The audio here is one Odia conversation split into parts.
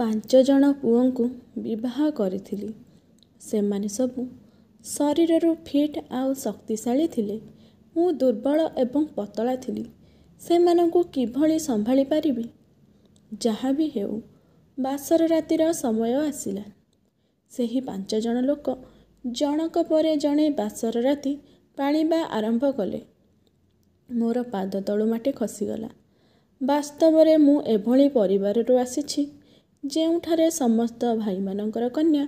5 ଜଣ ପୁଅଙ୍କୁ ବିବାହ କରିଥିଲି। ସେମାନେ ସବୁ ଶରୀରରୁ ଫିଟ୍ ଆଉ ଶକ୍ତିଶାଳୀ ଥିଲେ। ମୁଁ ଦୁର୍ବଳ ଏବଂ ପତଳା ଥିଲି। ସେମାନଙ୍କୁ କିଭଳି ସମ୍ଭାଳି ପାରିବି? ଯାହା ବି ହେଉ, ବାସର ରାତିର ସମୟ ଆସିଲା। ସେହି 5 ଜଣ ଲୋକ ଜଣକ ପରେ ଜଣେ ବାସର ରାତି ପାଳିବା ଆରମ୍ଭ କଲେ। ମୋର ପାଦ ତଳୁ ମାଟି ଖସିଗଲା। ବାସ୍ତବରେ ମୁଁ ଏଭଳି ପରିବାରରୁ ଆସିଛି ଯେଉଁଠାରେ ସମସ୍ତ ଭାଇମାନଙ୍କର କନ୍ୟା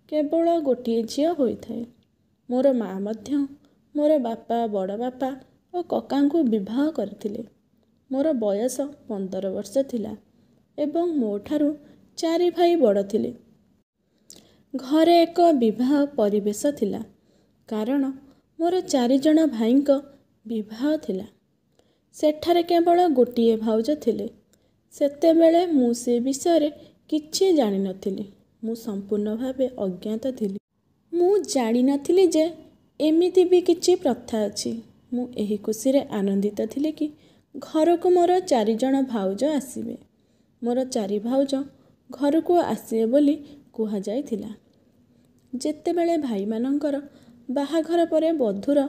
କେବଳ ଗୋଟିଏ ଝିଅ ହୋଇଥାଏ। ମୋର ମା' ମଧ୍ୟ ମୋର ବାପା, ବଡ଼ ବାପା ଓ କକାଙ୍କୁ ବିବାହ କରିଥିଲେ। ମୋର ବୟସ 15 ବର୍ଷ ଥିଲା ଏବଂ ମୋ ଠାରୁ 4 ଭାଇ ବଡ଼ ଥିଲେ। ଘରେ ଏକ ବିବାହ ପରିବେଶ ଥିଲା କାରଣ ମୋର 4 ଜଣ ଭାଇଙ୍କ ବିବାହ ଥିଲା। ସେଠାରେ କେବଳ ଗୋଟିଏ ଭାଉଜ ଥିଲେ। ସେତେବେଳେ ମୁଁ ସେ ବିଷୟରେ କିଛି ଜାଣିନଥିଲି। ମୁଁ ସମ୍ପୂର୍ଣ୍ଣ ଭାବେ ଅଜ୍ଞାତ ଥିଲି। ମୁଁ ଜାଣିନଥିଲି ଯେ ଏମିତି ବି କିଛି ପ୍ରଥା ଅଛି। ମୁଁ ଏହି ଖୁସିରେ ଆନନ୍ଦିତ ଥିଲି କି ଘରକୁ ମୋର 4 ଜଣ ଭାଉଜ ଆସିବେ। ମୋର 4 ଭାଉଜ ଘରକୁ ଆସିବେ ବୋଲି କୁହାଯାଇଥିଲା। ଯେତେବେଳେ ଭାଇମାନଙ୍କର ବାହାଘର ପରେ ବଧୂର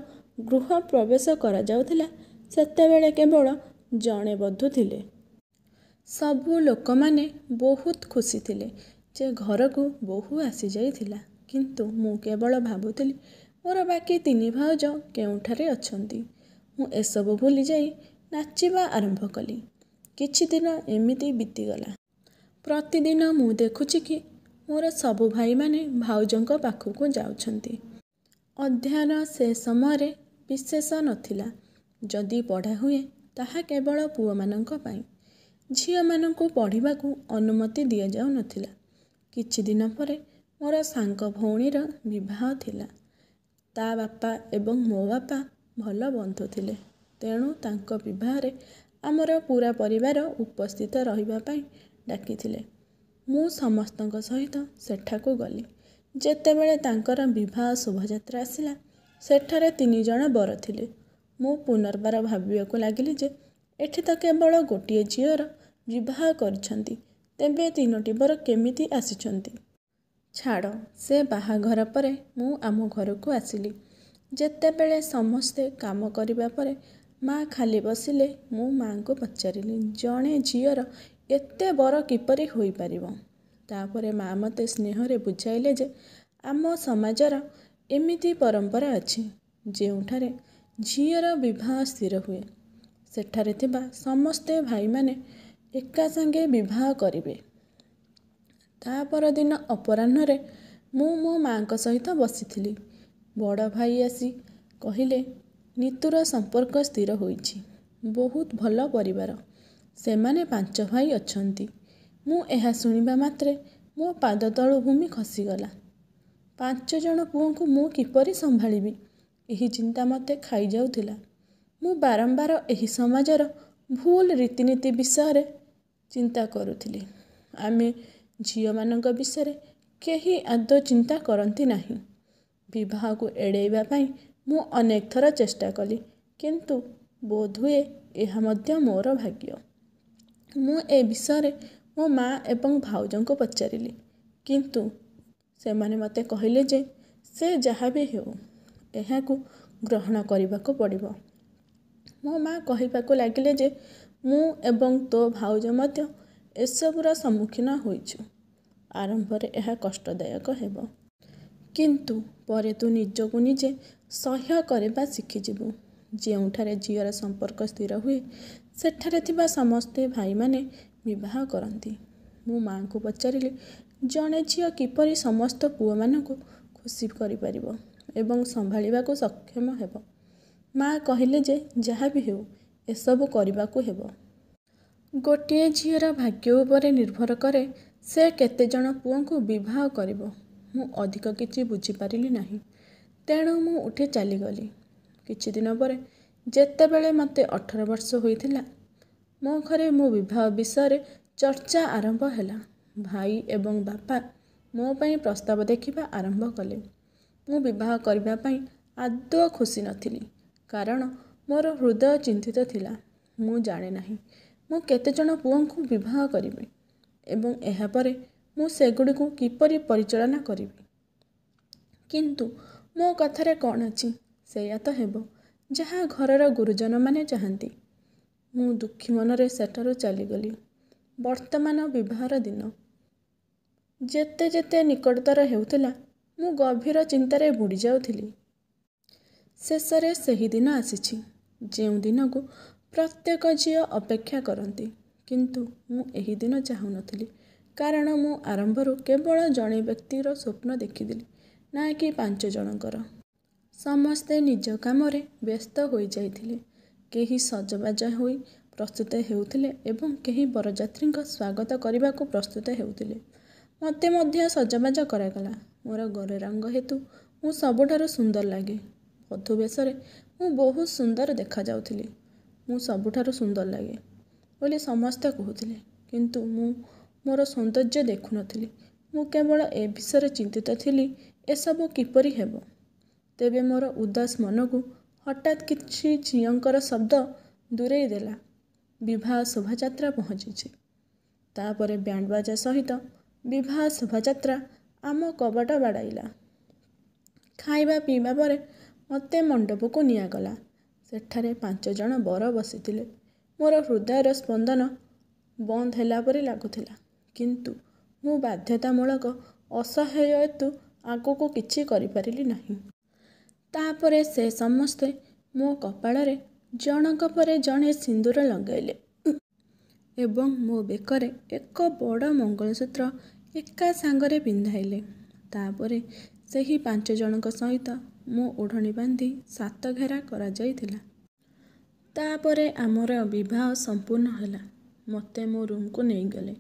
ଗୃହ ପ୍ରବେଶ କରାଯାଉଥିଲା, ସେତେବେଳେ କେବଳ ଜଣେ ବଧୂ ଥିଲେ। ସବୁ ଲୋକମାନେ ବହୁତ ଖୁସି ଥିଲେ ଯେ ଘରକୁ ବୋହୂ ଆସିଯାଇଥିଲା। କିନ୍ତୁ ମୁଁ କେବଳ ଭାବୁଥିଲି ମୋର ବାକି 3 ଭାଉଜ କେଉଁଠାରେ ଅଛନ୍ତି। ମୁଁ ଏସବୁ ଭୁଲିଯାଇ ନାଚିବା ଆରମ୍ଭ କଲି। କିଛି ଦିନ ଏମିତି ବିତିଗଲା। ପ୍ରତିଦିନ ମୁଁ ଦେଖୁଛି କି ମୋର ସବୁ ଭାଇମାନେ ଭାଉଜଙ୍କ ପାଖକୁ ଯାଉଛନ୍ତି। ଅଧ୍ୟୟନ ସେ ସମୟରେ ବିଶେଷ ନଥିଲା। ଯଦି ପଢ଼ା ହୁଏ ତାହା କେବଳ ପୁଅମାନଙ୍କ ପାଇଁ। ଝିଅମାନଙ୍କୁ ପଢ଼ିବାକୁ ଅନୁମତି ଦିଆଯାଉନଥିଲା। କିଛି ଦିନ ପରେ ମୋର ସାଙ୍ଗ ଭଉଣୀର ବିବାହ ଥିଲା। ତା ବାପା ଏବଂ ମୋ ବାପା ଭଲ ବନ୍ଧୁ ଥିଲେ। ତେଣୁ ତାଙ୍କ ବିବାହରେ ଆମର ପୂରା ପରିବାର ଉପସ୍ଥିତ ରହିବା ପାଇଁ ଡାକିଥିଲେ। ମୁଁ ସମସ୍ତଙ୍କ ସହିତ ସେଠାକୁ ଗଲି। ଯେତେବେଳେ ତାଙ୍କର ବିବାହ ଶୋଭାଯାତ୍ରା ଆସିଲା, ସେଠାରେ 3 ଜଣ ବର ଥିଲେ। ମୁଁ ପୁନର୍ବାର ଭାବିବାକୁ ଲାଗିଲି ଯେ ଏଠି ତ କେବଳ ଗୋଟିଏ ଝିଅର ବିବାହ କରିଛନ୍ତି, ତେବେ 3ଟି ବର କେମିତି ଆସିଛନ୍ତି? ଛାଡ଼, ସେ ବାହାଘର ପରେ ମୁଁ ଆମ ଘରକୁ ଆସିଲି। ଯେତେବେଳେ ସମସ୍ତେ କାମ କରିବା ପରେ ମା' ଖାଲି ବସିଲେ, ମୁଁ ମା'ଙ୍କୁ ପଚାରିଲି, ଜଣେ ଝିଅର ଏତେ ବର କିପରି ହୋଇପାରିବ? ତାପରେ ମା' ମୋତେ ସ୍ନେହରେ ବୁଝାଇଲେ ଯେ ଆମ ସମାଜର ଏମିତି ପରମ୍ପରା ଅଛି, ଯେଉଁଠାରେ ଝିଅର ବିବାହ ସ୍ଥିର ହୁଏ, ସେଠାରେ ଥିବା ସମସ୍ତେ ଭାଇମାନେ ଏକା ସାଙ୍ଗେ ବିବାହ କରିବେ। ତା ପରଦିନ ଅପରାହ୍ନରେ ମୁଁ ମୋ ମା'ଙ୍କ ସହିତ ବସିଥିଲି। ବଡ଼ ଭାଇ ଆସି କହିଲେ, ନିତୁର ସମ୍ପର୍କ ସ୍ଥିର ହୋଇଛି। ବହୁତ ଭଲ ପରିବାର। ସେମାନେ 5 ଭାଇ ଅଛନ୍ତି। ମୁଁ ଏହା ଶୁଣିବା ମାତ୍ରେ ମୋ ପାଦ ତଳୁ ଭୂମି ଖସିଗଲା। 5 ଜଣ ପୁଅଙ୍କୁ ମୁଁ କିପରି ସମ୍ଭାଳିବି, ଏହି ଚିନ୍ତା ମୋତେ ଖାଇଯାଉଥିଲା। ମୁଁ ବାରମ୍ବାର ଏହି ସମାଜର ଭୁଲ ରୀତିନୀତି ବିଷୟରେ ଚିନ୍ତା କରୁଥିଲି। ଆମେ ଝିଅମାନଙ୍କ ବିଷୟରେ କେହି ଆଦୌ ଚିନ୍ତା କରନ୍ତି ନାହିଁ। ବିବାହକୁ ଏଡ଼େଇବା ପାଇଁ ମୁଁ ଅନେକ ଥର ଚେଷ୍ଟା କଲି, କିନ୍ତୁ ବୋଧହୁଏ ଏହା ମଧ୍ୟ ମୋର ଭାଗ୍ୟ। ମୁଁ ଏ ବିଷୟରେ ମୋ ମା' ଏବଂ ଭାଉଜଙ୍କୁ ପଚାରିଲି, କିନ୍ତୁ ସେମାନେ ମୋତେ କହିଲେ ଯେ ସେ ଯାହା ବି ହେଉ, ଏହାକୁ ଗ୍ରହଣ କରିବାକୁ ପଡ଼ିବ। ମୋ ମା' କହିବାକୁ ଲାଗିଲେ ଯେ ମୁଁ ଏବଂ ତୋ ଭାଉଜ ମଧ୍ୟ ଏସବୁର ସମ୍ମୁଖୀନ ହୋଇଛୁ। ଆରମ୍ଭରେ ଏହା କଷ୍ଟଦାୟକ ହେବ। କିନ୍ତୁ ପରେ ତୁ ନିଜକୁ ନିଜେ ସହ୍ୟ କରିବା ଶିଖିଯିବୁ। ଯେଉଁଠାରେ ଝିଅର ସମ୍ପର୍କ ସ୍ଥିର ହୁଏ, ସେଠାରେ ଥିବା ସମସ୍ତେ ଭାଇମାନେ ବିବାହ କରନ୍ତି। ମୁଁ ମା'ଙ୍କୁ ପଚାରିଲି, ଜଣେ ଝିଅ କିପରି ସମସ୍ତ ପୁଅମାନଙ୍କୁ ଖୁସି କରିପାରିବ ଏବଂ ସମ୍ଭାଳିବାକୁ ସକ୍ଷମ ହେବ? ମା' କହିଲେ ଯେ ଯାହା ବି ହେଉ, ଏସବୁ କରିବାକୁ ହେବ। ଗୋଟିଏ ଝିଅର ଭାଗ୍ୟ ଉପରେ ନିର୍ଭର କରେ ସେ କେତେ ଜଣ ପୁଅଙ୍କୁ ବିବାହ କରିବ। ମୁଁ ଅଧିକ କିଛି ବୁଝିପାରିଲି ନାହିଁ। ତେଣୁ ମୁଁ ଉଠି ଚାଲିଗଲି। କିଛି ଦିନ ପରେ ଯେତେବେଳେ ମୋତେ 18 ବର୍ଷ ହୋଇଥିଲା, ମୋ ଘରେ ମୋ ବିବାହ ବିଷୟରେ ଚର୍ଚ୍ଚା ଆରମ୍ଭ ହେଲା। ଭାଇ ଏବଂ ବାପା ମୋ ପାଇଁ ପ୍ରସ୍ତାବ ଦେଖିବା ଆରମ୍ଭ କଲେ। ମୁଁ ବିବାହ କରିବା ପାଇଁ ଆଦୌ ଖୁସି ନଥିଲି, କାରଣ ମୋର ହୃଦୟ ଚିନ୍ତିତ ଥିଲା। ମୁଁ ଜାଣେ ନାହିଁ ମୁଁ କେତେ ଜଣ ପୁଅଙ୍କୁ ବିବାହ କରିବି ଏବଂ ଏହାପରେ ମୁଁ ସେଗୁଡ଼ିକୁ କିପରି ପରିଚାଳନା କରିବି। କିନ୍ତୁ ମୋ କଥାରେ କ'ଣ ଅଛି, ସେଇଆ ତ ହେବ ଯାହା ଘରର ଗୁରୁଜନମାନେ ଚାହାନ୍ତି। ମୁଁ ଦୁଃଖୀ ମନରେ ସେଠାରୁ ଚାଲିଗଲି। ବର୍ତ୍ତମାନ ବିବାହର ଦିନ ଯେତେ ଯେତେ ନିକଟତର ହେଉଥିଲା, ମୁଁ ଗଭୀର ଚିନ୍ତାରେ ବୁଡ଼ି ଯାଉଥିଲି। ଶେଷରେ ସେହି ଦିନ ଆସିଛି, ଯେଉଁ ଦିନକୁ ପ୍ରତ୍ୟେକ ଝିଅ ଅପେକ୍ଷା କରନ୍ତି। କିନ୍ତୁ ମୁଁ ଏହି ଦିନ ଚାହୁଁନଥିଲି, କାରଣ ମୁଁ ଆରମ୍ଭରୁ କେବଳ ଜଣେ ବ୍ୟକ୍ତିର ସ୍ୱପ୍ନ ଦେଖିଥିଲି, ନା କି 5 ଜଣଙ୍କର। ସମସ୍ତେ ନିଜ କାମରେ ବ୍ୟସ୍ତ ହୋଇଯାଇଥିଲେ। କେହି ସଜବାଜ ହୋଇ ପ୍ରସ୍ତୁତ ହେଉଥିଲେ ଏବଂ କେହି ବରଯାତ୍ରୀଙ୍କ ସ୍ୱାଗତ କରିବାକୁ ପ୍ରସ୍ତୁତ ହେଉଥିଲେ। ମୋତେ ମଧ୍ୟ ସଜବାଜ କରାଗଲା। ମୋର ଗୋରା ରଙ୍ଗ ହେତୁ ମୁଁ ସବୁଠାରୁ ସୁନ୍ଦର ଲାଗେ। ବଧୂ ବେଶରେ ମୁଁ ବହୁତ ସୁନ୍ଦର ଦେଖାଯାଉଥିଲି। ମୁଁ ସବୁଠାରୁ ସୁନ୍ଦର ଲାଗେ ବୋଲି ସମସ୍ତେ କହୁଥିଲେ। କିନ୍ତୁ ମୁଁ ମୋର ସୌନ୍ଦର୍ଯ୍ୟ ଦେଖୁନଥିଲି। ମୁଁ କେବଳ ଏ ବିଷୟରେ ଚିନ୍ତିତ ଥିଲି, ଏସବୁ କିପରି ହେବ। ତେବେ ମୋର ଉଦାସ ମନକୁ ହଠାତ୍ କିଛି ଝିଅଙ୍କର ଶବ୍ଦ ଦୂରେଇ ଦେଲା। ବିବାହ ଶୋଭାଯାତ୍ରା ପହଞ୍ଚିଛି। ତାପରେ ବ୍ୟାଣ୍ଡବାଜା ସହିତ ବିବାହ ଶୋଭାଯାତ୍ରା ଆମ କବାଟ ବାଡ଼ାଇଲା। ଖାଇବା ପିଇବା ପରେ ମୋତେ ମଣ୍ଡପକୁ ନିଆଗଲା। ସେଠାରେ 5 ଜଣ ବର ବସିଥିଲେ। ମୋର ହୃଦୟର ସ୍ପନ୍ଦନ ବନ୍ଦ ହେଲା ପରି ଲାଗୁଥିଲା। କିନ୍ତୁ ମୁଁ ବାଧ୍ୟତାମୂଳକ ଅସହାୟ ହେତୁ ଆଗକୁ କିଛି କରିପାରିଲି ନାହିଁ। ତାପରେ ସେ ସମସ୍ତେ ମୋ କପାଳରେ ଜଣକ ପରେ ଜଣେ ସିନ୍ଦୂର ଲଗାଇଲେ ଏବଂ ମୋ ବେକରେ ଏକ ବଡ଼ ମଙ୍ଗଳସୂତ୍ର ଏକା ସାଙ୍ଗରେ ପିନ୍ଧାଇଲେ। ତାପରେ ସେହି 5 ଜଣଙ୍କ ସହିତ ମୋ ଓଢ଼ଣା ବାନ୍ଧି 7 ଘେରା କରାଯାଇଥିଲା। ତାପରେ ଆମର ବିବାହ ସମ୍ପୂର୍ଣ୍ଣ ହେଲା। ମୋତେ ମୋ ରୁମକୁ ନେଇଗଲେ,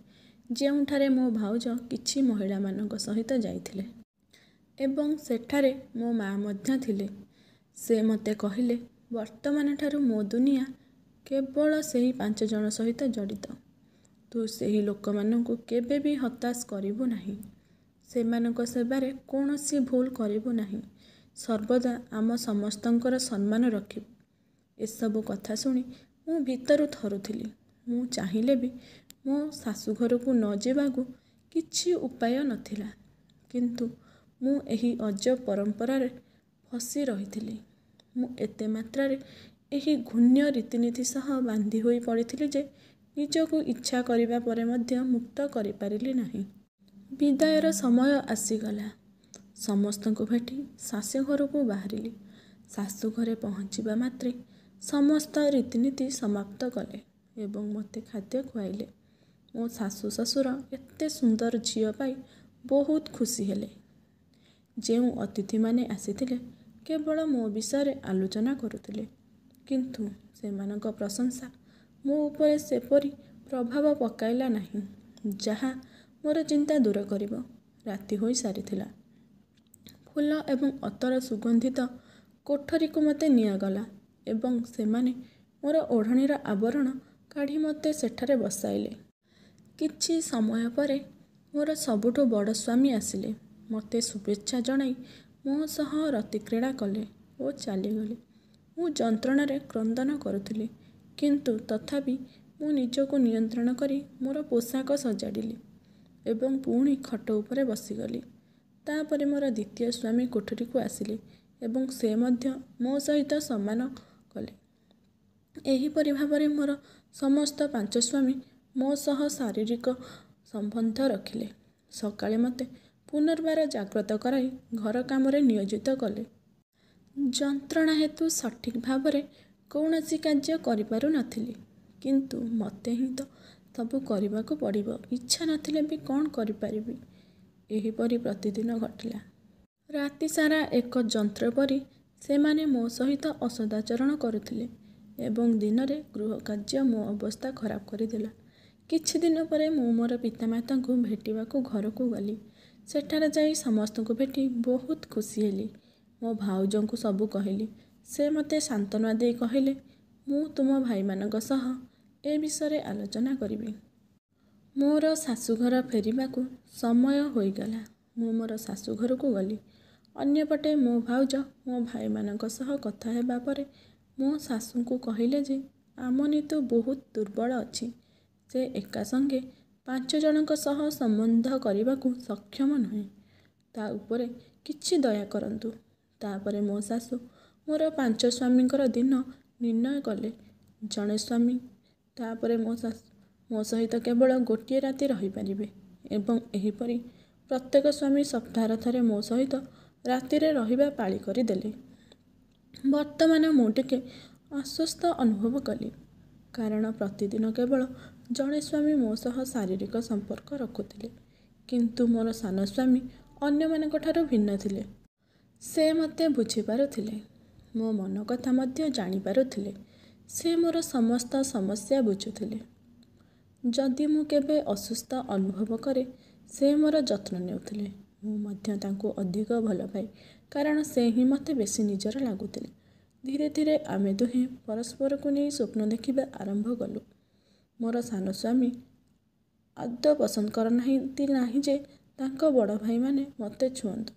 ଯେଉଁଠାରେ ମୋ ଭାଉଜ କିଛି ମହିଳାମାନଙ୍କ ସହିତ ଯାଇଥିଲେ ଏବଂ ସେଠାରେ ମୋ ମା ମଧ୍ୟ ଥିଲେ। ସେ ମୋତେ କହିଲେ, ବର୍ତ୍ତମାନଠାରୁ ମୋ ଦୁନିଆ କେବଳ ସେହି 5 ଜଣ ସହିତ ଜଡ଼ିତ। ତୁ ସେହି ଲୋକମାନଙ୍କୁ କେବେ ବି ହତାଶ କରିବୁ ନାହିଁ। ସେମାନଙ୍କ ସେବାରେ କୌଣସି ଭୁଲ କରିବୁ ନାହିଁ। ସର୍ବଦା ଆମ ସମସ୍ତଙ୍କର ସମ୍ମାନ ରଖିବୁ। ଏସବୁ କଥା ଶୁଣି ମୁଁ ଭିତରୁ ଥରୁଥିଲି। ମୁଁ ଚାହିଁଲେ ବି ମୋ ଶାଶୁଘରକୁ ନ ଯିବାକୁ କିଛି ଉପାୟ ନଥିଲା। କିନ୍ତୁ ମୁଁ ଏହି ଅଜବ ପରମ୍ପରାରେ ଫସି ରହିଥିଲି। ମୁଁ ଏତେ ମାତ୍ରାରେ ଏହି ଘୃଣ୍ୟ ରୀତିନୀତି ସହ ବାନ୍ଧି ହୋଇ ପଡ଼ିଥିଲି ଯେ ନିଜକୁ ଇଚ୍ଛା କରିବା ପରେ ମଧ୍ୟ ମୁକ୍ତ କରିପାରିଲି ନାହିଁ। ବିଦାୟର ସମୟ ଆସିଗଲା। ସମସ୍ତଙ୍କୁ ଭେଟି ଶାଶୁଘରକୁ ବାହାରିଲି। ଶାଶୁଘରେ ପହଞ୍ଚିବା ମାତ୍ରେ ସମସ୍ତ ରୀତିନୀତି ସମାପ୍ତ କଲେ ଏବଂ ମୋତେ ଖାଦ୍ୟ ଖୁଆଇଲେ। ମୋ ଶାଶୁ ଶ୍ୱଶୁର ଏତେ ସୁନ୍ଦର ଝିଅ ପାଇ ବହୁତ ଖୁସି ହେଲେ। ଯେଉଁ ଅତିଥିମାନେ ଆସିଥିଲେ, କେବଳ ମୋ ବିଷୟରେ ଆଲୋଚନା କରୁଥିଲେ। କିନ୍ତୁ ସେମାନଙ୍କ ପ୍ରଶଂସା ମୋ ଉପରେ ସେପରି ପ୍ରଭାବ ପକାଇଲା ନାହିଁ, ଯାହା ମୋର ଚିନ୍ତା ଦୂର କରିବ। ରାତି ହୋଇସାରିଥିଲା। ଫୁଲ ଏବଂ ଅତର ସୁଗନ୍ଧିତ କୋଠରୀକୁ ମୋତେ ନିଆଗଲା ଏବଂ ସେମାନେ ମୋର ଓଢ଼ଣାର ଆବରଣ କାଢ଼ି ମୋତେ ସେଠାରେ ବସାଇଲେ। କିଛି ସମୟ ପରେ ମୋର ସବୁଠୁ ବଡ଼ ସ୍ୱାମୀ ଆସିଲେ। ମୋତେ ଶୁଭେଚ୍ଛା ଜଣାଇ ମୋ ସହ ରତିକ୍ରୀଡ଼ା କଲେ ଓ ଚାଲିଗଲେ। ମୁଁ ଯନ୍ତ୍ରଣାରେ କ୍ରନ୍ଦନ କରୁଥିଲି, କିନ୍ତୁ ତଥାପି ମୁଁ ନିଜକୁ ନିୟନ୍ତ୍ରଣ କରି ମୋର ପୋଷାକ ସଜାଡ଼ିଲି ଏବଂ ପୁଣି ଖଟ ଉପରେ ବସିଗଲି। ତାପରେ ମୋର ଦ୍ୱିତୀୟ ସ୍ୱାମୀ କୋଠରୀକୁ ଆସିଲେ ଏବଂ ସେ ମଧ୍ୟ ମୋ ସହିତ ସମ୍ମାନ କଲେ। ଏହିପରି ଭାବରେ ମୋର ସମସ୍ତ 5 ସ୍ୱାମୀ ମୋ ସହ ଶାରୀରିକ ସମ୍ବନ୍ଧ ରଖିଲେ। ସକାଳେ ମୋତେ ପୁନର୍ବାର ଜାଗ୍ରତ କରାଇ ଘର କାମରେ ନିୟୋଜିତ କଲେ। ଯନ୍ତ୍ରଣା ହେତୁ ସଠିକ୍ ଭାବରେ କୌଣସି କାର୍ଯ୍ୟ କରିପାରୁନଥିଲି। କିନ୍ତୁ ମୋତେ ହିଁ ତ ସବୁ କରିବାକୁ ପଡ଼ିବ। ଇଚ୍ଛା ନଥିଲେ ବି କ'ଣ କରିପାରିବି। ଏହିପରି ପ୍ରତିଦିନ ଘଟିଲା। ରାତି ସାରା ଏକ ଯନ୍ତ୍ର ପରି ସେମାନେ ମୋ ସହିତ ଅସଦାଚରଣ କରୁଥିଲେ ଏବଂ ଦିନରେ ଗୃହ କାର୍ଯ୍ୟ ମୋ ଅବସ୍ଥା ଖରାପ କରିଦେଲା। କିଛି ଦିନ ପରେ ମୁଁ ମୋର ପିତାମାତାଙ୍କୁ ଭେଟିବାକୁ ଘରକୁ ଗଲି। ସେଠାରେ ଯାଇ ସମସ୍ତଙ୍କୁ ଭେଟି ବହୁତ ଖୁସି ହେଲି। ମୋ ଭାଉଜଙ୍କୁ ସବୁ କହିଲି। ସେ ମୋତେ ସାନ୍ତ୍ୱନା ଦେଇ କହିଲେ, ମୁଁ ତୁମ ଭାଇମାନଙ୍କ ସହ ଏ ବିଷୟରେ ଆଲୋଚନା କରିବି। ମୋର ଶାଶୁଘର ଫେରିବାକୁ ସମୟ ହୋଇଗଲା। ମୁଁ ମୋର ଶାଶୁଘରକୁ ଗଲି। ଅନ୍ୟପଟେ ମୋ ଭାଉଜ ମୋ ଭାଇମାନଙ୍କ ସହ କଥା ହେବା ପରେ ମୋ ଶାଶୁଙ୍କୁ କହିଲେ ଯେ ଆମ ନିତୁ ବହୁତ ଦୁର୍ବଳ ଅଛି। ସେ ଏକା ସଙ୍ଗେ 5 ଜଣଙ୍କ ସହ ସମ୍ବନ୍ଧ କରିବାକୁ ସକ୍ଷମ ନୁହେଁ। ତା ଉପରେ କିଛି ଦୟା କରନ୍ତୁ। ତାପରେ ମୋ ଶାଶୁ ମୋର 5 ସ୍ୱାମୀଙ୍କର ଦିନ ନିର୍ଣ୍ଣୟ କଲେ। ଜଣେ ସ୍ୱାମୀ ତାପରେ ମୋ ଶାଶୁ ମୋ ସହିତ କେବଳ ଗୋଟିଏ ରାତି ରହିପାରିବେ ଏବଂ ଏହିପରି ପ୍ରତ୍ୟେକ ସ୍ୱାମୀ ସପ୍ତାହରେ ଥରେ ମୋ ସହିତ ରାତିରେ ରହିବା ପାଳି କରିଦେଲେ। ବର୍ତ୍ତମାନ ମୁଁ ଟିକେ ଅସ୍ୱସ୍ଥ ଅନୁଭବ କଲି, କାରଣ ପ୍ରତିଦିନ କେବଳ ଜଣେ ସ୍ୱାମୀ ମୋ ସହ ଶାରୀରିକ ସମ୍ପର୍କ ରଖୁଥିଲେ। କିନ୍ତୁ ମୋର ସାନ ସ୍ୱାମୀ ଅନ୍ୟମାନଙ୍କଠାରୁ ଭିନ୍ନ ଥିଲେ। ସେ ମୋତେ ବୁଝିପାରୁଥିଲେ, ମୋ ମନ କଥା ମଧ୍ୟ ଜାଣିପାରୁଥିଲେ। ସେ ମୋର ସମସ୍ତ ସମସ୍ୟା ବୁଝୁଥିଲେ। ଯଦି ମୁଁ କେବେ ଅସୁସ୍ଥ ଅନୁଭବ କରେ, ସେ ମୋର ଯତ୍ନ ନେଉଥିଲେ। ମୁଁ ମଧ୍ୟ ତାଙ୍କୁ ଅଧିକ ଭଲ ପାଏ, କାରଣ ସେ ହିଁ ମୋତେ ବେଶୀ ନିଜର ଲାଗୁଥିଲେ। ଧୀରେ ଧୀରେ ଆମେ ଦୁହେଁ ପରସ୍ପରକୁ ନେଇ ସ୍ୱପ୍ନ ଦେଖିବା ଆରମ୍ଭ କଲୁ। ମୋର ସାନ ସ୍ୱାମୀ ଆଦୌ ପସନ୍ଦ କରନ୍ତି ନାହିଁ ଯେ ତାଙ୍କ ବଡ଼ ଭାଇମାନେ ମୋତେ ଛୁଅନ୍ତୁ,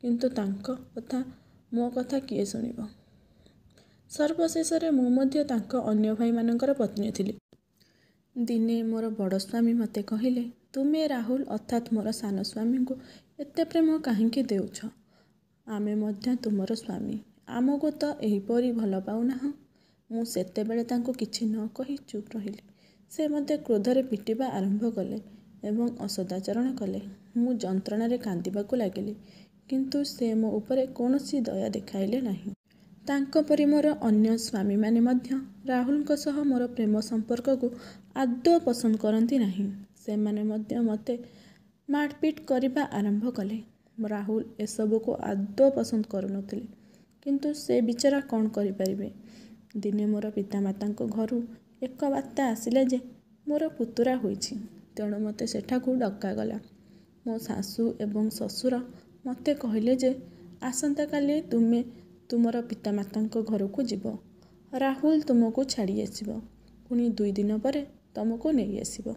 କିନ୍ତୁ ତାଙ୍କ କଥା ମୋ କଥା କିଏ ଶୁଣିବ? ସର୍ବଶେଷରେ ମୁଁ ମଧ୍ୟ ତାଙ୍କ ଅନ୍ୟ ଭାଇମାନଙ୍କର ପତ୍ନୀ ଥିଲି। ଦିନେ ମୋର ବଡ଼ ସ୍ୱାମୀ ମୋତେ କହିଲେ, ତୁମେ ରାହୁଲ ଅର୍ଥାତ୍ ମୋର ସାନ ସ୍ୱାମୀଙ୍କୁ ଏତେ ପ୍ରେମ କାହିଁକି ଦେଉଛ? ଆମେ ମଧ୍ୟ ତୁମର ସ୍ୱାମୀ, ଆମକୁ ତ ଏହିପରି ଭଲ ପାଉନାହଁ। ମୁଁ ସେତେବେଳେ ତାଙ୍କୁ କିଛି ନ କହି ଚୁପ୍ ରହିଲି। ସେ ମୋତେ କ୍ରୋଧରେ ପିଟିବା ଆରମ୍ଭ କଲେ ଏବଂ ଅସଦାଚରଣ କଲେ। ମୁଁ ଯନ୍ତ୍ରଣାରେ କାନ୍ଦିବାକୁ ଲାଗିଲି, କିନ୍ତୁ ସେ ମୋ ଉପରେ କୌଣସି ଦୟା ଦେଖାଇଲେ ନାହିଁ। ତାଙ୍କ ପରି ମୋର ଅନ୍ୟ ସ୍ୱାମୀମାନେ ମଧ୍ୟ ରାହୁଲଙ୍କ ସହ ମୋର ପ୍ରେମ ସମ୍ପର୍କକୁ ଆଦୌ ପସନ୍ଦ କରନ୍ତି ନାହିଁ। ସେମାନେ ମଧ୍ୟ ମୋତେ ମାରପିଟ୍ କରିବା ଆରମ୍ଭ କଲେ। ରାହୁଲ ଏସବୁକୁ ଆଦୌ ପସନ୍ଦ କରୁନଥିଲେ, କିନ୍ତୁ ସେ ବିଚରା କ'ଣ କରିପାରିବେ? ଦିନେ ମୋର ପିତାମାତାଙ୍କ ଘରୁ ଏକ ବାର୍ତ୍ତା ଆସିଲା ଯେ ମୋର ପୁତୁରା ହୋଇଛି, ତେଣୁ ମୋତେ ସେଠାକୁ ଡକାଗଲା। ମୋ ଶାଶୁ ଏବଂ ଶ୍ୱଶୁର ମୋତେ କହିଲେ ଯେ ଆସନ୍ତାକାଲି ତୁମେ ତୁମର ପିତାମାତାଙ୍କ ଘରକୁ ଯିବ। ରାହୁଲ ତୁମକୁ ଛାଡ଼ି ଆସିବ, ପୁଣି 2 ଦିନ ପରେ ତୁମକୁ ନେଇ ଆସିବ।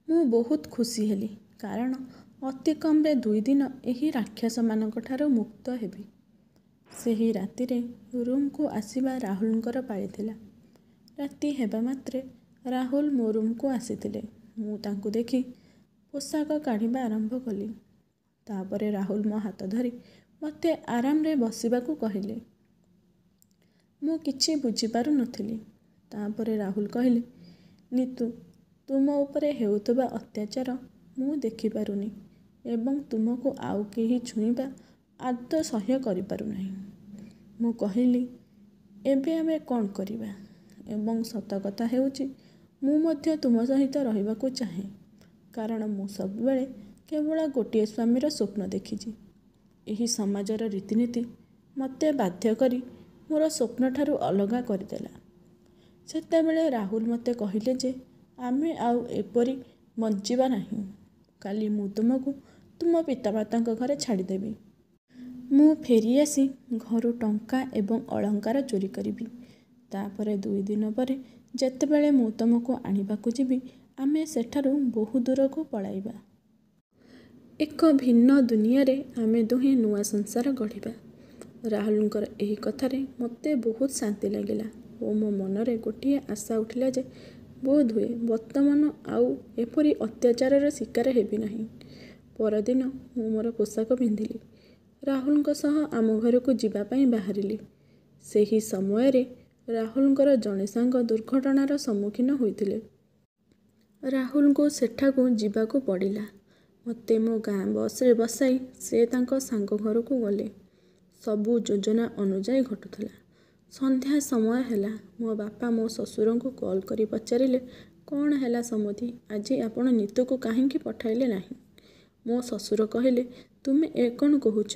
ମୁଁ ବହୁତ ଖୁସି ହେଲି, କାରଣ ଅତି କମ୍ରେ 2 ଦିନ ଏହି ରାକ୍ଷସମାନଙ୍କଠାରୁ ମୁକ୍ତ ହେବି। ସେହି ରାତିରେ ରୁମ୍କୁ ଆସିବା ରାହୁଲଙ୍କର ପାଳି ଥିଲା। ରାତି ହେବା ମାତ୍ରେ ରାହୁଲ ମୋ ରୁମ୍କୁ ଆସିଥିଲେ। ମୁଁ ତାଙ୍କୁ ଦେଖି ପୋଷାକ କାଢ଼ିବା ଆରମ୍ଭ କଲି। ତାପରେ ରାହୁଲ ମୋ ହାତ ଧରି ମୋତେ ଆରାମରେ ବସିବାକୁ କହିଲେ। ମୁଁ କିଛି ବୁଝିପାରୁ ନଥିଲି। ତାପରେ ରାହୁଲ କହିଲେ, ନିତୁ, ତୁମ ଉପରେ ହେଉଥିବା ଅତ୍ୟାଚାର ମୁଁ ଦେଖିପାରୁନି ଏବଂ ତୁମକୁ ଆଉ କେହି ଛୁଇଁବା ଆଦୌ ସହ୍ୟ କରିପାରୁନାହିଁ। ମୁଁ କହିଲି, ଏବେ ଆମେ କ'ଣ କରିବା? ଏବଂ ସତ କଥା ହେଉଛି, ମୁଁ ମଧ୍ୟ ତୁମ ସହିତ ରହିବାକୁ ଚାହେଁ, କାରଣ ମୁଁ ସବୁବେଳେ କେବଳ ଗୋଟିଏ ସ୍ୱାମୀର ସ୍ୱପ୍ନ ଦେଖିଛି। ଏହି ସମାଜର ରୀତିନୀତି ମୋତେ ବାଧ୍ୟ କରି ମୋର ସ୍ୱପ୍ନଠାରୁ ଅଲଗା କରିଦେଲା। ସେତେବେଳେ ରାହୁଲ ମୋତେ କହିଲେ ଯେ ଆମେ ଆଉ ଏପରି ବଞ୍ଚିବା ନାହିଁ। କାଲି ମୁଁ ତୁମକୁ ତୁମ ପିତାମାତାଙ୍କ ଘରେ ଛାଡ଼ିଦେବି। ମୁଁ ଫେରିଆସି ଘରୁ ଟଙ୍କା ଏବଂ ଅଳଙ୍କାର ଚୋରି କରିବି। ତାପରେ 2 ଦିନ ପରେ ଯେତେବେଳେ ମୁଁ ତୁମକୁ ଆଣିବାକୁ ଯିବି, ଆମେ ସେଠାରୁ ବହୁ ଦୂରକୁ ପଳାଇବା। ଏକ ଭିନ୍ନ ଦୁନିଆରେ ଆମେ ଦୁହେଁ ନୂଆ ସଂସାର ଗଢ଼ିବା। ରାହୁଲଙ୍କର ଏହି କଥାରେ ମୋତେ ବହୁତ ଶାନ୍ତି ଲାଗିଲା ଓ ମୋ ମନରେ ଗୋଟିଏ ଆଶା ଉଠିଲା ଯେ ବୋଧହୁଏ ବର୍ତ୍ତମାନ ଆଉ ଏପରି ଅତ୍ୟାଚାରର ଶିକାର ହେବି ନାହିଁ। ପରଦିନ ମୁଁ ମୋର ପୋଷାକ ପିନ୍ଧିଲି। ରାହୁଲଙ୍କ ସହ ଆମ ଘରକୁ ଯିବା ପାଇଁ ବାହାରିଲି। ସେହି ସମୟରେ ରାହୁଲଙ୍କର ଜଣେ ସାଙ୍ଗ ଦୁର୍ଘଟଣାର ସମ୍ମୁଖୀନ ହୋଇଥିଲେ। ରାହୁଲଙ୍କୁ ସେଠାକୁ ଯିବାକୁ ପଡ଼ିଲା। ମୋତେ ମୋ ଗାଁ ବସ୍ରେ ବସାଇ ସେ ତାଙ୍କ ସାଙ୍ଗ ଘରକୁ ଗଲେ। ସବୁ ଯୋଜନା ଅନୁଯାୟୀ ଘଟୁଥିଲା। ସନ୍ଧ୍ୟା ସମୟ ହେଲା। ମୋ ବାପା ମୋ ଶ୍ୱଶୁରଙ୍କୁ କଲ୍ କରି ପଚାରିଲେ, କ'ଣ ହେଲା ସମୁଦି, ଆଜି ଆପଣ ନିତୁକୁ କାହିଁକି ପଠାଇଲେ ନାହିଁ? ମୋ ଶ୍ୱଶୁର କହିଲେ, ତୁମେ ଏ କ'ଣ କହୁଛ?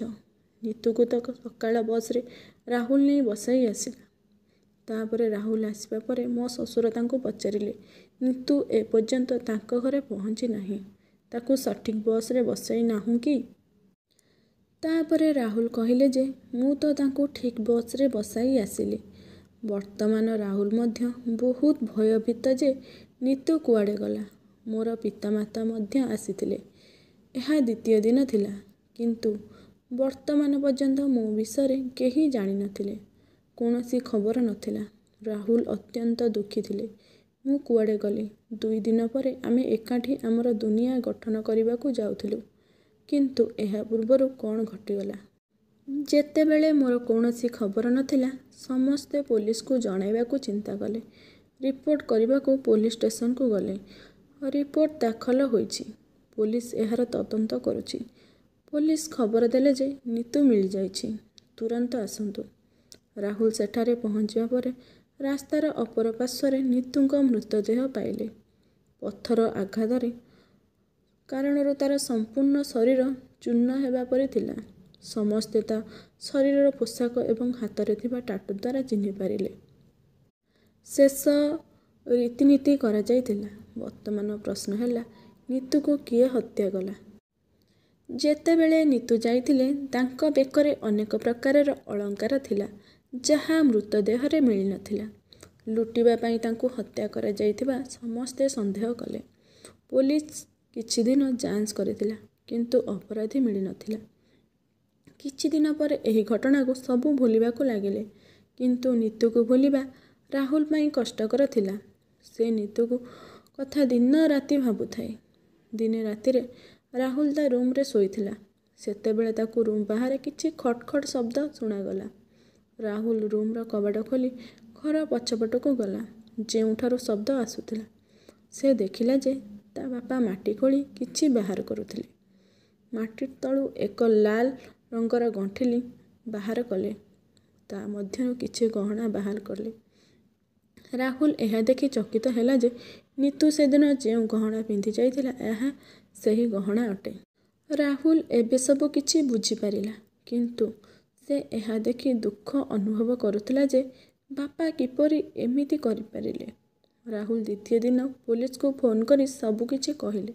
ନିତୁକୁ ତ ସକାଳ ବସ୍ରେ ରାହୁଲ ନେଇ ବସାଇ ଆସିଲା। ତାପରେ ରାହୁଲ ଆସିବା ପରେ ମୋ ଶ୍ୱଶୁର ତାଙ୍କୁ ପଚାରିଲେ, ନିତୁ ଏପର୍ଯ୍ୟନ୍ତ ତାଙ୍କ ଘରେ ପହଞ୍ଚି ନାହିଁ, ତାକୁ ସଠିକ୍ ବସ୍ରେ ବସାଇ ନାହୁଁ କି? ତାପରେ ରାହୁଲ କହିଲେ ଯେ ମୁଁ ତ ତାଙ୍କୁ ଠିକ୍ ବସ୍ରେ ବସାଇ ଆସିଲି। ବର୍ତ୍ତମାନ ରାହୁଲ ମଧ୍ୟ ବହୁତ ଭୟଭୀତ ଯେ ନିତୁ କୁଆଡ଼େ ଗଲା। ମୋର ପିତାମାତା ମଧ୍ୟ ଆସିଥିଲେ। ଏହା 2ୟ ଦିନ ଥିଲା, କିନ୍ତୁ ବର୍ତ୍ତମାନ ପର୍ଯ୍ୟନ୍ତ ମୋ ବିଷୟରେ କେହି ଜାଣିନଥିଲେ। କୌଣସି ଖବର ନଥିଲା। ରାହୁଲ ଅତ୍ୟନ୍ତ ଦୁଃଖୀ ଥିଲେ। ମୁଁ କୁଆଡ଼େ ଗଲି? 2 ଦିନ ପରେ ଆମେ ଏକାଠି ଆମର ଦୁନିଆ ଗଠନ କରିବାକୁ ଯାଉଥିଲୁ। କିନ୍ତୁ ଏହା ପୂର୍ବରୁ କ'ଣ ଘଟିଗଲା? ଯେତେବେଳେ ମୋର କୌଣସି ଖବର ନଥିଲା, ସମସ୍ତେ ପୋଲିସକୁ ଜଣାଇବାକୁ ଚିନ୍ତା କଲେ। ରିପୋର୍ଟ କରିବାକୁ ପୋଲିସ ଷ୍ଟେସନକୁ ଗଲେ। ରିପୋର୍ଟ ଦାଖଲ ହୋଇଛି। ପୋଲିସ ଏହାର ତଦନ୍ତ କରୁଛି। ପୋଲିସ ଖବର ଦେଲେ ଯେ ନିତୁ ମିଳିଯାଇଛି। ତୁରନ୍ତ ଆସନ୍ତୁ। ରାହୁଲ ସେଠାରେ ପହଞ୍ଚିବା ପରେ ରାସ୍ତାର ଅପର ପାର୍ଶ୍ୱରେ ନିତୁଙ୍କ ମୃତଦେହ ପାଇଲେ। ପଥର ଆଘାତରେ କାରଣରୁ ତା'ର ସମ୍ପୂର୍ଣ୍ଣ ଶରୀର ଚୂର୍ଣ୍ଣ ହେବା ପରି ଥିଲା। ସମସ୍ତେ ତା ଶରୀରର ପୋଷାକ ଏବଂ ହାତରେ ଥିବା ଟାଟୁ ଦ୍ୱାରା ଚିହ୍ନି ପାରିଲେ। ଶେଷ ରୀତିନୀତି କରାଯାଇଥିଲା। ବର୍ତ୍ତମାନ ପ୍ରଶ୍ନ ହେଲା, ନିତୁକୁ କିଏ ହତ୍ୟା କଲା? ଯେତେବେଳେ ନିତୁ ଯାଇଥିଲେ, ତାଙ୍କ ବେକରେ ଅନେକ ପ୍ରକାରର ଅଳଙ୍କାର ଥିଲା, ଯାହା ମୃତଦେହରେ ମିଳିନଥିଲା। ଲୁଟିବା ପାଇଁ ତାଙ୍କୁ ହତ୍ୟା କରାଯାଇଥିବା ସମସ୍ତେ ସନ୍ଦେହ କଲେ। ପୋଲିସ କିଛି ଦିନ ଯାଞ୍ଚ କରିଥିଲା, କିନ୍ତୁ ଅପରାଧୀ ମିଳିନଥିଲା। କିଛି ଦିନ ପରେ ଏହି ଘଟଣାକୁ ସବୁ ଭୁଲିବାକୁ ଲାଗିଲେ। କିନ୍ତୁ ନିତୁକୁ ଭୁଲିବା ରାହୁଲ ପାଇଁ କଷ୍ଟକର ଥିଲା। ସେ ନିତୁକୁ କଥା ଦିନ ରାତି ଭାବୁଥାଏ। ଦିନେ ରାତିରେ ରାହୁଲ ତା ରୁମ୍ରେ ଶୋଇଥିଲା। ସେତେବେଳେ ତାକୁ ରୁମ୍ ବାହାରେ କିଛି ଖଟ୍ ଖଟ୍ ଶବ୍ଦ ଶୁଣାଗଲା। ରାହୁଲ ରୁମ୍ର କବାଟ ଖୋଲି ଘର ପଛପଟକୁ ଗଲା, ଯେଉଁଠାରୁ ଶବ୍ଦ ଆସୁଥିଲା। ସେ ଦେଖିଲା ଯେ ତା ବାପା ମାଟି ଖୋଳି କିଛି ବାହାର କରୁଥିଲେ। ମାଟି ତଳୁ ଏକ ଲାଲ ରଙ୍ଗର ଗଣ୍ଠିଲି ବାହାର କଲେ। ତା ମଧ୍ୟରୁ କିଛି ଗହଣା ବାହାର କଲେ। ରାହୁଲ ଏହା ଦେଖି ଚକିତ ହେଲା ଯେ ନିତୁ ସେଦିନ ଯେଉଁ ଗହଣା ପିନ୍ଧି ଯାଇଥିଲା, ଏହା ସେହି ଗହଣା ଅଟେ। ରାହୁଲ ଏବେ ସବୁ କିଛି ବୁଝିପାରିଲା। କିନ୍ତୁ ସେ ଏହା ଦେଖି ଦୁଃଖ ଅନୁଭବ କରୁଥିଲା ଯେ ବାପା କିପରି ଏମିତି କରିପାରିଲେ। ରାହୁଲ ଦ୍ୱିତୀୟ ଦିନ ପୋଲିସକୁ ଫୋନ୍ କରି ସବୁକିଛି କହିଲେ।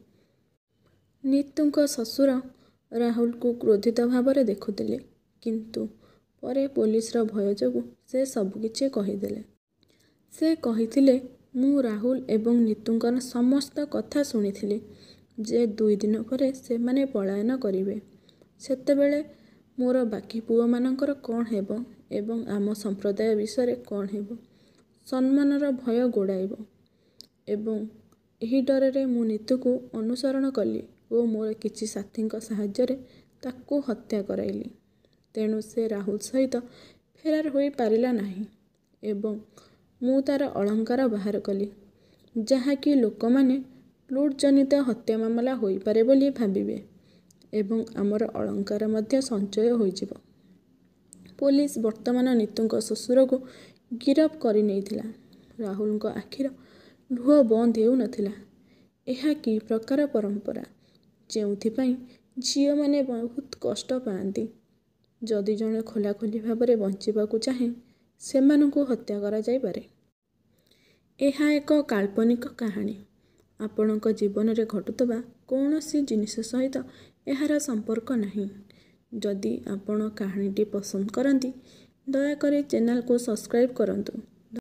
ନିତୁଙ୍କ ଶ୍ୱଶୁର ରାହୁଲକୁ କ୍ରୋଧିତ ଭାବରେ ଦେଖୁଥିଲେ। କିନ୍ତୁ ପରେ ପୋଲିସର ଭୟ ଯୋଗୁଁ ସେ ସବୁକିଛି କହିଦେଲେ। ସେ କହିଥିଲେ, ମୁଁ ରାହୁଲ ଏବଂ ନିତୁଙ୍କର ସମସ୍ତ କଥା ଶୁଣିଥିଲି ଯେ 2 ଦିନ ପରେ ସେମାନେ ପଳାୟନ କରିବେ। ସେତେବେଳେ ମୋର ବାକି ପୁଅମାନଙ୍କର କ'ଣ ହେବ ଏବଂ ଆମ ସମ୍ପ୍ରଦାୟ ବିଷୟରେ କ'ଣ ହେବ? ସମ୍ମାନର ଭୟ ଗୋଡ଼ାଇବ। ଏବଂ ଏହି ଡରରେ ମୁଁ ନିତୁକୁ ଅନୁସରଣ କଲି ଓ ମୋର କିଛି ସାଥୀଙ୍କ ସାହାଯ୍ୟରେ ତାକୁ ହତ୍ୟା କରାଇଲି। ତେଣୁ ସେ ରାହୁଲ ସହିତ ଫେରାର ହୋଇପାରିଲା ନାହିଁ ଏବଂ ମୁଁ ତା'ର ଅଳଙ୍କାର ବାହାର କଲି, ଯାହାକି ଲୋକମାନେ ଲୁଟ୍‌ଜନିତ ହତ୍ୟା ମାମଲା ହୋଇପାରେ ବୋଲି ଭାବିବେ ଏବଂ ଆମର ଅଳଙ୍କାର ମଧ୍ୟ ସଞ୍ଚୟ ହୋଇଯିବ। ପୋଲିସ ବର୍ତ୍ତମାନ ନିତୁଙ୍କ ଶ୍ୱଶୁରକୁ ଗିରଫ କରିନେଇଥିଲା। ରାହୁଲଙ୍କ ଆଖିର ଲୁହ ବନ୍ଦ ହେଉନଥିଲା। ଏହା କି ପ୍ରକାର ପରମ୍ପରା, ଯେଉଁଥିପାଇଁ ଝିଅମାନେ ବହୁତ କଷ୍ଟ ପାଆନ୍ତି? ଯଦି ଜଣେ ଖୋଲାଖୋଲି ଭାବରେ ବଞ୍ଚିବାକୁ ଚାହେଁ, ସେମାନଙ୍କୁ ହତ୍ୟା କରାଯାଇପାରେ। ଏହା ଏକ କାଳ୍ପନିକ କାହାଣୀ। ଆପଣଙ୍କ ଜୀବନରେ ଘଟୁଥିବା କୌଣସି ଜିନିଷ ସହିତ ଏହାର ସମ୍ପର୍କ ନାହିଁ। ଯଦି ଆପଣ କାହାଣୀଟି ପସନ୍ଦ କରନ୍ତି, ଦୟାକରି ଚ୍ୟାନେଲକୁ ସବସ୍କ୍ରାଇବ୍ କରନ୍ତୁ।